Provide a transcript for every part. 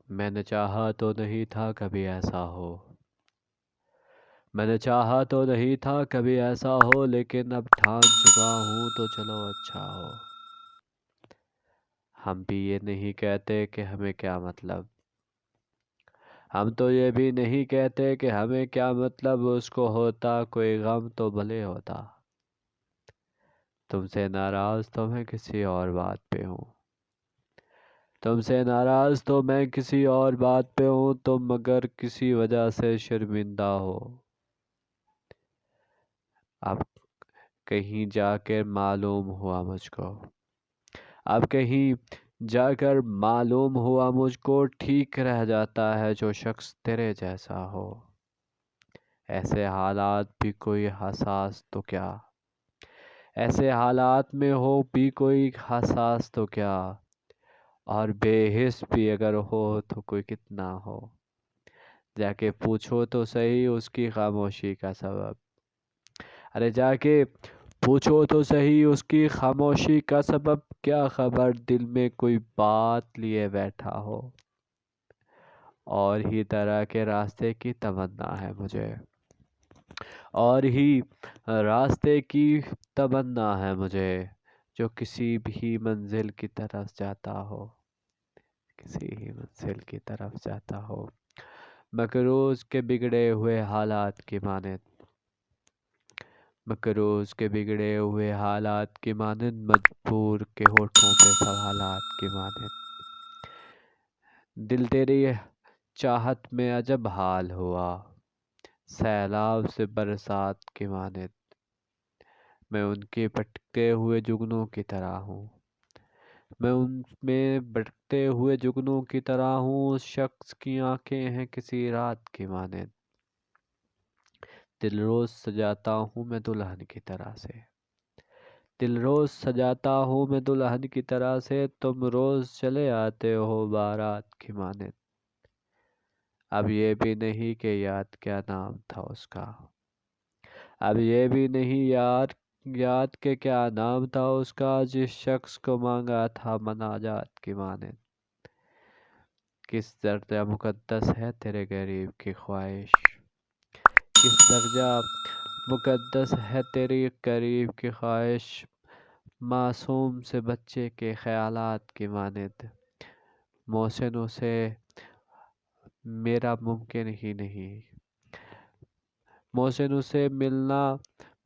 میں نے چاہا تو نہیں تھا کبھی ایسا ہو، میں نے چاہا تو نہیں تھا کبھی ایسا ہو، لیکن اب ٹھان چکا ہوں تو چلو اچھا ہو۔ ہم بھی یہ نہیں کہتے کہ ہمیں کیا مطلب، ہم تو یہ بھی نہیں کہتے کہ ہمیں کیا مطلب، اس کو ہوتا کوئی غم تو بھلے ہوتا۔ تم سے ناراض تو میں کسی اور بات پہ ہوں، تم سے ناراض تو میں کسی اور بات پہ ہوں، تم مگر کسی وجہ سے شرمندہ ہو۔ اب کہیں جا کر معلوم ہوا مجھ کو، اب کہیں جا کر معلوم ہوا مجھ کو، ٹھیک رہ جاتا ہے جو شخص تیرے جیسا ہو۔ ایسے حالات بھی کوئی حساس تو کیا، ایسے حالات میں ہو بھی کوئی حساس تو کیا، اور بے حس بھی اگر ہو تو کوئی کتنا ہو۔ جا کے پوچھو تو صحیح اس کی خاموشی کا سبب، ارے جا کے پوچھو تو صحیح اس کی خاموشی کا سبب، کیا خبر دل میں کوئی بات لیے بیٹھا ہو۔ اور ہی طرح کے راستے کی تمنا ہے مجھے، اور ہی راستے کی تمنا ہے مجھے، جو کسی بھی منزل کی طرف جاتا ہو، کسی ہی منزل کی طرف جاتا ہو۔ مقروض کے بگڑے ہوئے حالات کی مانند، مقروض کے بگڑے ہوئے حالات کی مانند، مجبور کے ہونٹوں پہ سوالات کی مانند، دل تیری چاہت میں عجب حال ہوا، سیلاب سے برسات کی مانند۔ میں ان کے بھٹکتے ہوئے جگنوں کی طرح ہوں، میں ان میں بھٹکتے ہوئے جگنوں کی طرح ہوں، اس شخص کی آنکھیں ہیں کسی رات کی مانند۔ دل روز سجاتا ہوں میں دلہن کی طرح سے، دل روز سجاتا ہوں میں دلہن کی طرح سے، تم روز چلے آتے ہو بارات کی مانند۔ اب یہ بھی نہیں کہ یاد کیا نام تھا اس کا، اب یہ بھی نہیں یاد کہ کیا نام تھا اس کا، جس شخص کو مانگا تھا مناجات کی مانند۔ کس درجہ مقدس ہے تیرے غریب کی خواہش، کس درجہ مقدس ہے تیری غریب کی خواہش، معصوم سے بچے کے خیالات کی مانند۔ محسن اسے میرا ممکن ہی نہیں، محسن اسے ملنا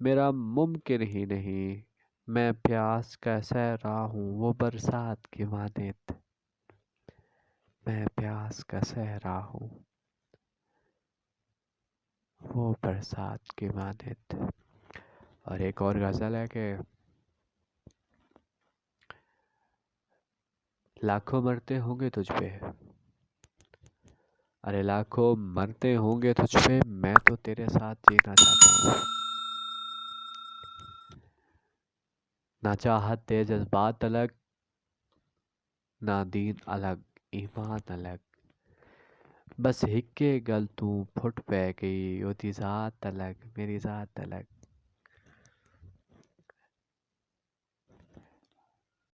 میرا ممکن ہی نہیں، میں پیاس کا سہ رہا ہوں وہ برسات کی مانند، میں پیاس کا سہ رہا ہوں وہ برسات کی مانند۔ اور ایک اور غزل ہے کہ لاکھوں مرتے ہوں گے تجھ پہ، ارے لاکھوں مرتے ہوں گے تجھ پہ، میں تو تیرے ساتھ جینا چاہتا ہوں۔ نہ چاہت دے جذبات الگ، نہ دین الگ ایمان الگ، بس ہکے گل تو پھٹ پہ گئی، وہ دی ذات الگ میری ذات الگ۔